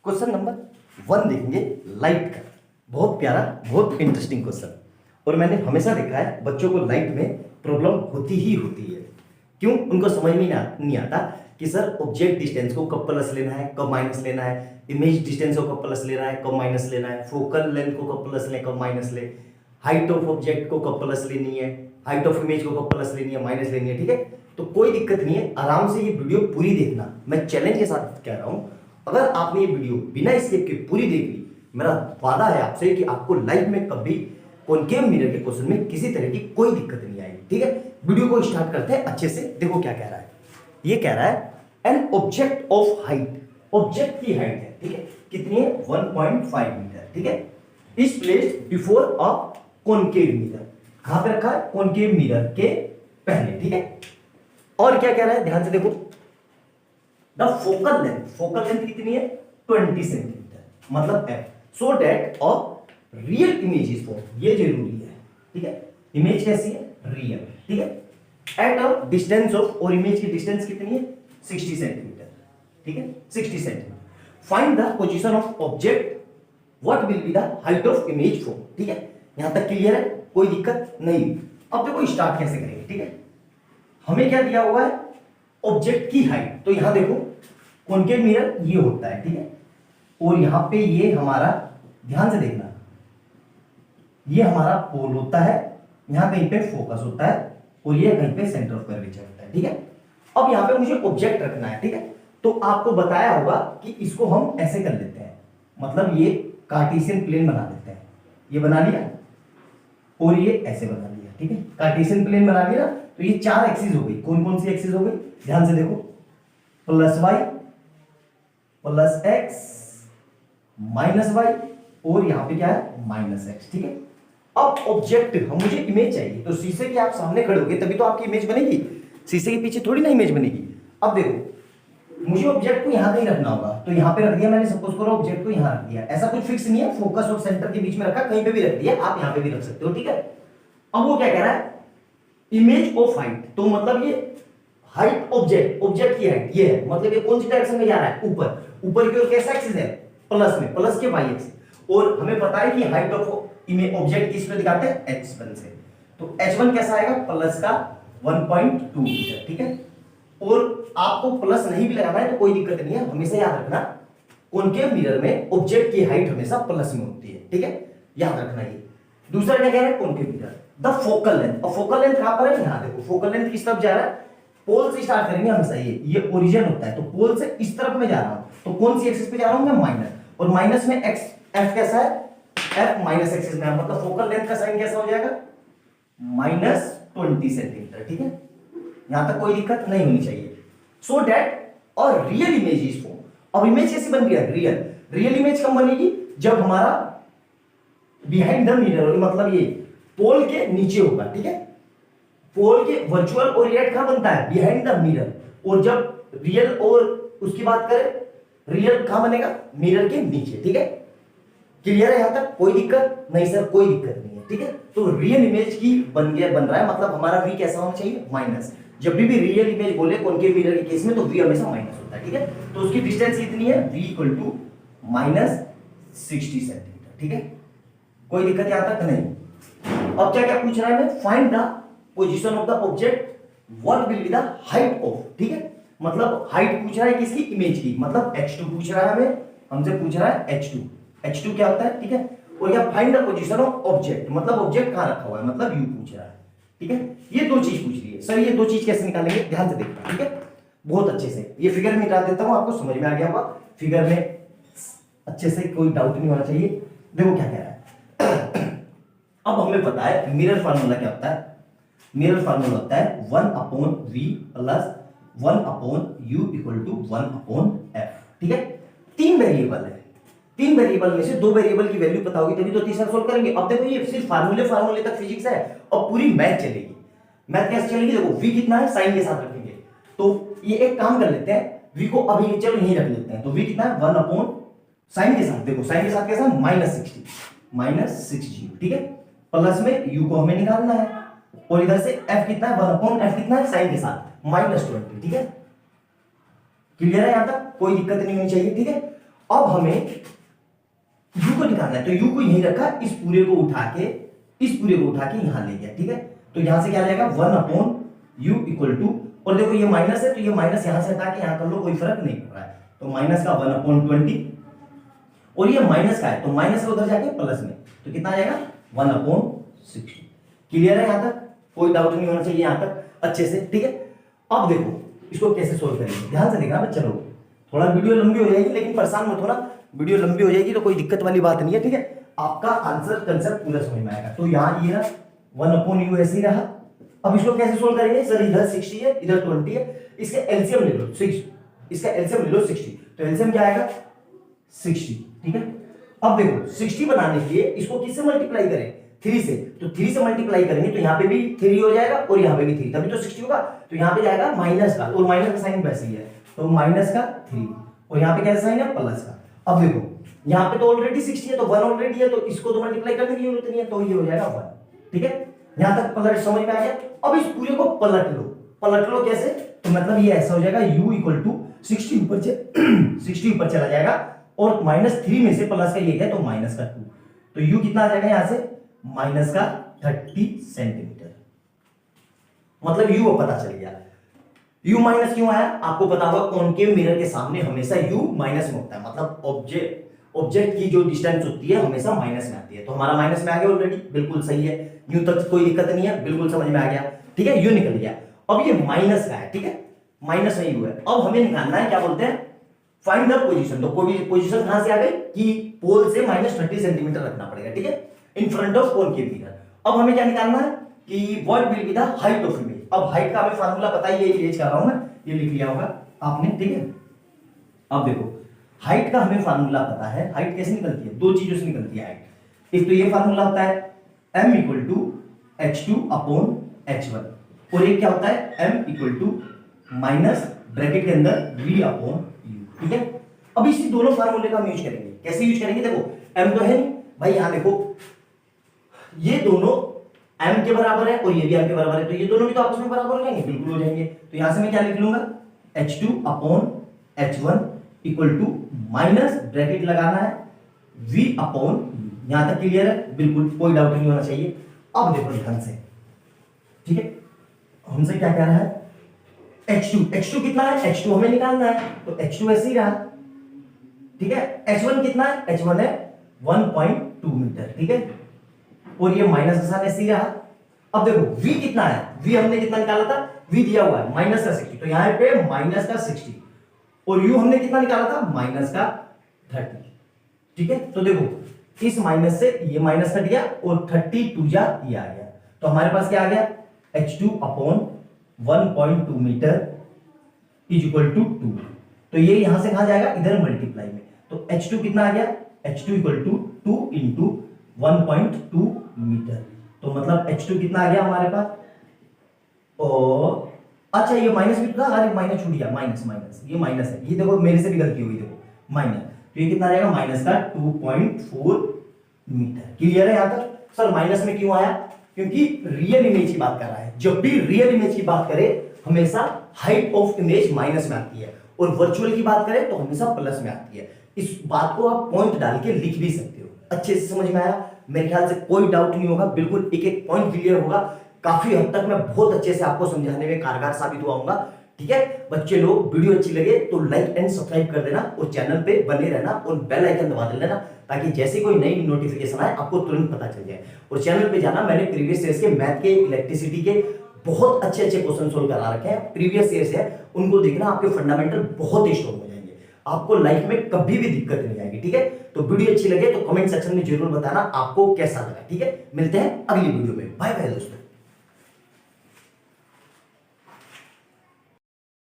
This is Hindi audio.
क्वेश्चन नंबर 1 देखेंगे लाइट का। बहुत प्यारा, बहुत इंटरेस्टिंग क्वेश्चन। और मैंने हमेशा देखा है बच्चों को लाइट में प्रॉब्लम होती ही होती है। क्यों? उनको समझ में नहीं आता कि सर ऑब्जेक्ट डिस्टेंस को कब प्लस लेना है, कब माइनस लेना है, इमेज डिस्टेंस को कब प्लस लेना है, कब माइनस लेना है, फोकल लेंथ को कब प्लस ले, कब माइनस ले, हाइट ऑफ ऑब्जेक्ट को कब प्लस लेनी है, हाइट ऑफ इमेज को कब प्लस लेनी है, माइनस लेनी है। ठीक है, तो कोई दिक्कत नहीं है, आराम से ये वीडियो पूरी देखना। मैं चैलेंज के साथ कह रहा हूं, अगर आपने ये वीडियो बिना स्किप के पूरी देख ली, मेरा वादा है आपसे कि आपको लाइफ में कभी कॉनकेव मिरर के क्वेश्चन में किसी तरह की कोई दिक्कत नहीं आएगी। ठीक है, वीडियो को स्टार्ट करते हैं अच्छे से। देखो क्या कह रहा है। ये कह रहा है an object of height, object की हाइट है, ठीक है, कितनी है 1.5 मीटर। ठीक है, इस place before a concave mirror. कहां पे रखा है? कॉनकेव मिरर के पहले। ठीक है, और क्या कह रहा है, ध्यान से देखो। The focal length, focal length कितनी है 20 सेंटीमीटर, मतलब f, so that a real image is form. ये जरूरी है। ठीक है, इमेज कैसी है? रियल। ठीक है, एट अ डिस्टेंस ऑफ, और इमेज की डिस्टेंस कितनी है 60 सेंटीमीटर। ठीक है, 60 centimetre. Find the position of object, what will be the height of image form. ठीक है, यहां तक क्लियर है, कोई दिक्कत नहीं। अब देखो स्टार्ट कैसे करेंगे। ठीक है, हमें क्या दिया हुआ है? ऑब्जेक्ट की हाइट। तो यहां देखो कॉनकेव मिरर ये होता है, ठीक है, और यहां पे ये हमारा, ध्यान से देखना, ये हमारा पोल होता है, यहां कहीं पे फोकस होता है, और ये कहीं पे सेंटर ऑफ कर्वेचर होता है। ठीक है, अब यहां पे मुझे ऑब्जेक्ट रखना है। ठीक है, तो आपको बताया होगा कि इसको हम ऐसे कर लेते हैं, मतलब ये कार्टेशियन प्लेन बना देते हैं। ये बना लिया और ये ऐसे बना लिया। ठीक है, कार्टेशियन प्लेन बना लिया, तो ये 4 एक्सिस हो गई। कौन कौन सी एक्सिस हो गई? ध्यान से देखो, plus y, plus x, minus y, और यहां पे क्या है माइनस एक्स। ठीक है, अब ऑब्जेक्ट, हम मुझे इमेज चाहिए, तो शीशे के आप सामने खड़े होगे तभी तो आपकी इमेज बनेगी, शीशे के पीछे थोड़ी ना इमेज बनेगी। अब देखो, मुझे ऑब्जेक्ट को यहां कहीं रखना होगा, तो यहां पे रख दिया मैंने, सपोज करो ऑब्जेक्ट को यहां रख दिया। ऐसा कुछ फिक्स नहीं है, फोकस और सेंटर के बीच में रखा, कहीं पे भी रख दिया, आप यहां पे भी रख सकते हो। ठीक है, अब वो क्या कह रहा है? इमेज ऑफ हाइट, तो मतलब ये हाइट ऑब्जेक्ट, ऑब्जेक्ट की हाइट ये है, मतलब ये कौन सी डायरेक्शन में जा रहा है? ऊपर। ऊपर की ओर कैसा एक्सिस है? प्लस में, प्लस के वाई एक्सिस। और हमें पता है कि हाइट ऑफ इमेज ऑब्जेक्ट किस पे दिखाते हैं? h1 से। तो h1 कैसा आएगा? प्लस का 1.2 मीटर। ठीक है, और आपको प्लस नहीं भी लगाना है तो कोई दिक्कत नहीं है, हमेशा याद रखना कॉनकेव मिरर में ऑब्जेक्ट की हाइट हमेशा प्लस में होती है। ठीक है, याद रखना ये। दूसरा क्या कह रहा है? Concave mirror the focal length, और फोकल लेंथ कहां पर है? यहां देखो, फोकल लेंथ किस तरफ जा रहा है? पोल से स्टार्ट करेंगे हमेशा, ये ओरिजिन होता है, तो पोल से इस तरफ में जा रहा हूं, तो कौन सी एक्सिस पे जा रहा हूं मैं? माइनस। और माइनस में एक्स, एफ कैसा है? एफ माइनस एक्सिस में, मतलब फोकल लेंथ का साइन कैसा हो जाएगा? -20 सेंटीमीटर। ठीक है, यहां तक कोई दिक्कत नहीं होनी चाहिए। सो दैट और रियल इमेज इज फॉर्म। अब इमेज कैसी बन रही है? रियल। रियल इमेज कब बनेगी? जब हमारा बिहाइंड द मिरर, मतलब ये पोल के नीचे होगा। ठीक है, पोल के वर्चुअल ओरिएंट कहां बनता है? Behind the mirror. और जब रियल और उसकी बात करें, रियल कहां बनेगा? मिरर के नीचे। ठीक है, क्लियर है यहां तक? कोई दिक्कत नहीं सर, कोई दिक्कत नहीं है। ठीक है, तो रियल इमेज की बन रहा है, मतलब हमारा v कैसा होना चाहिए? माइनस। जब भी रियल इमेज बोले कॉनकेव मिरर के केस में, तो v हमेशा माइनस होता है। ठीक है, तो उसकी डिस्टेंस कितनी है? v = -60 centimetre. ठीक है, कोई दिक्कत यहां तक नहीं। अब क्या क्या पूछ रहा है हमें? Find the position of the object, what will be the height of. ठीक है, मतलब हाइट पूछ रहा है किसकी? इमेज की, मतलब h2 पूछ रहा है हमें, हमसे पूछ रहा है h2। h2 क्या होता है? ठीक है, और या find the position of object, मतलब ऑब्जेक्ट कहां रखा हुआ है, मतलब u पूछ रहा है। ठीक है, ये दो चीज पूछ रही है। सर ये दो चीज कैसे निकालेंगे? ध्यान से देखना। ठीक है, बहुत अच्छे से ये फिगर में निकाल देता हूं, आपको समझ में आ गया होगा। फिगर में अच्छे से, कोई डाउट नहीं होना चाहिए। देखो क्या कह रहा है। अब हमें पता है मिरर फार्मूला क्या होता है? मिरर फार्मूला होता है 1/v + 1/u = 1/f। ठीक है, 3 वेरिएबल है, 3 वेरिएबल में से 2 वेरिएबल की वैल्यू पता होगी तभी तो तीसरा सोल्व करेंगे। अब देखो ये सिर्फ फार्मूले तक फिजिक्स है, और पूरी मैथ चलेगी। मैथ कैसे चलेगी? देखो v कितना है, साइन के साथ रखेंगे, तो ये एक काम कर लेते हैं, v को अभी चलो यहीं रख लेते हैं। तो v कितना है? 1 साइन के साथ, देखो साइन के साथ कैसा? -60। ठीक है, प्लस में u को हमें निकालना है, और इधर से f कितना है? 1/f कितना है? साइन के साथ -20। ठीक है, क्लियर है यहां तक? कोई दिक्कत नहीं होनी चाहिए। ठीक है, अब हमें u को निकालना है, तो u को यहीं रखा, इस पूरे को उठा के यहां ले गया, ठीक है। तो यहां से क्या आ जाएगा 1/u इक्वल टू, और देखो ये माइनस है तो ये माइनस यहां से हटा के यहां कर लो, कोई फर्क नहीं पड़ रहा है। तो माइनस का 1/20, और ये माइनस का है तो माइनस का उधर जाके प्लस में, तो कितना आ जाएगा 1/60। क्लियर है यहां तक? कोई डाउट नहीं होना चाहिए यहां तक अच्छे से, ठीक है। अब देखो इसको कैसे सोल्व करेंगे, ध्यान से देखना बच्चा लोग, थोड़ा वीडियो लंबी हो जाएगी लेकिन परेशान मत होना, वीडियो लंबी हो जाएगी तो कोई दिक्कत वाली बात नहीं है, ठीक है। आपका आंसर कंसेप्ट पूरा समझ में आएगा। तो यहाँ ये रहा 1/u ऐसे ही रहा। अब इसको कैसे सोल्व करेंगे सर, इधर 60 है इधर 20 है, इसका एलसीएम ले लो 6, इसका एलसीएम ले लो 60, तो एलसीएम क्या आएगा 60, ठीक है। अब देखो 60 बनाने के लिए इसको किससे मल्टीप्लाई करें, 3 से, तो 3 से मल्टीप्लाई करेंगे तो यहाँ पे भी 3 हो जाएगा और यहाँ पे भी 3, तभी तो 60 होगा। तो यहाँ पे जाएगा माइनस का, और माइनस का साइन वैसे ही है, तो माइनस का 3, और यहाँ पे क्या साइन है प्लस का। अब देखो यहाँ पे तो ऑलरेडी 60 है तो 1 ऑलरेडी है, तो इसको तो मल्टीप्लाई करने की जरूरत नहीं है, तो ये हो जाएगा 1, ठीक है। यहां तक पलट समझ में आ गया। अब इस पूरे को पलट लो कैसे, तो मतलब ये ऐसा हो जाएगा u इक्वल टू 60 ऊपर चला जाएगा, और -3 में से प्लस का ये गया तो माइनस का 2, तो u कितना आ जाएगा यहां से माइनस का 30 सेंटीमीटर। मतलब u पता चल गया। u माइनस क्यों आया, आपको पता होगा कॉनकेव मिरर के सामने हमेशा u माइनस में होता है, मतलब ऑब्जेक्ट की जो डिस्टेंस होती है हमेशा माइनस में आती है। तो हमारा माइनस में आ गया ऑलरेडी, बिल्कुल सही है, यू तक कोई दिक्कत नहीं है, बिल्कुल समझ में आ गया, ठीक है। यू निकल गया। अब ये माइनस का है, ठीक है, माइनस में यू है। अब हमें निकालना है, क्या बोलते हैं, फाइंड द पोजीशन। तो पोजीशन कहां से आ गई कि पोल से -30 सेंटीमीटर रखना पड़ेगा, ठीक है, in front of concave mirror. अब हमें क्या निकालना है कि what will be the height of image. अब हाइट का हमें फार्मूला पता ही है, इरेज कर रहा हूं मैं, ये लिख लिया होगा आपने, ठीक है। अब देखो हाइट का हमें फार्मूला पता है, हाइट कैसे निकलती है, दो चीजों से निकलती है हाइट। एक तो ये फार्मूला होता है m इक्वल टू h2/h1, और एक क्या होता है m equal to minus bracket के अंदर v/u, ठीक है। अब इसी दोनों फार्मूले का हम यूज करेंगे। कैसे यूज करेंगे, देखो m तो है नहीं भाई, यहां देखो ये दोनों m के बराबर है और ये भी m के बराबर है, तो ये दोनों भी तो आपस में बराबर हो जाएंगे, बिल्कुल हो जाएंगे। तो यहां से मैं क्या लिख लूंगा h2/h1 equal to minus bracket लगाना है v/u। यहां तक क्लियर है, बिल्कुल कोई डाउट नहीं होना चाहिए। अब देखो ध्यान से, ठीक है, हमसे क्या कह रहा है h2 कितना है, h2 हमें निकालना है, तो h2 ऐसे ही रहा, ठीक है। h1 कितना है, h1 है 1.2 मीटर, ठीक है, और ये माइनस का साइन ऐसे ही रहा। अब देखो v कितना है, v हमने कितना निकाला था, v दिया हुआ है माइनस का 60, तो यहां पे माइनस का 60, और u हमने कितना निकाला था माइनस का 30, ठीक है। तो देखो इस माइनस से ये माइनस कट गया और 32 ये आ गया, तो हमारे पास क्या आ गया h2/1.2 metre is equal to 2। तो ये यहां से कहां जाएगा, इधर मल्टीप्लाई में, तो h2 कितना आ गया, h2 equal to 2 into 1.2 metre, तो मतलब h2 कितना आ गया हमारे पास, और अच्छा ये माइनस भी था, अरे माइनस छूट गया, माइनस ये माइनस है, ये देखो मेरे से भी गलती हुई, देखो माइनस, तो ये कितना आ जाएगा माइनस का 2.4 मीटर। क्लियर है यहां तक। सर माइनस में क्यों आया, क्योंकि रियल इमेज की बात कर रहा है, जब भी रियल इमेज की बात करें हमेशा हाइट ऑफ इमेज माइनस में आती है, और वर्चुअल की बात करें तो हमेशा प्लस में आती है। इस बात को आप पॉइंट डाल के लिख भी सकते हो। अच्छे से समझ में आया, मेरे ख्याल से कोई डाउट नहीं होगा, बिल्कुल एक एक पॉइंट क्लियर होगा। काफी हद तक मैं बहुत अच्छे से आपको समझाने में कारगर साबित हुआ हूंगा, ठीक है। बच्चे लोग वीडियो अच्छी लगे तो लाइक एंड सब्सक्राइब कर देना, और चैनल पे बने रहना, और बेल आइकन दबा देना, ताकि जैसे कोई नई नोटिफिकेशन आए आपको तुरंत पता चल जाए। और चैनल पे जाना, मैंने प्रीवियस ईयर्स के मैथ के, इलेक्ट्रिसिटी के बहुत अच्छे क्वेश्चन सोल्व करा रखे हैं, प्रीवियस ईयर्स है, उनको देखना, आपके फंडामेंटल बहुत स्ट्रॉन्ग हो जाएंगे, आपको लाइफ में कभी भी दिक्कत नहीं आएगी, ठीक है। तो वीडियो अच्छी लगे तो कमेंट सेक्शन में जरूर बताना आपको कैसा लगा, ठीक है। मिलते हैं अगली वीडियो में, बाय बाय दोस्तों।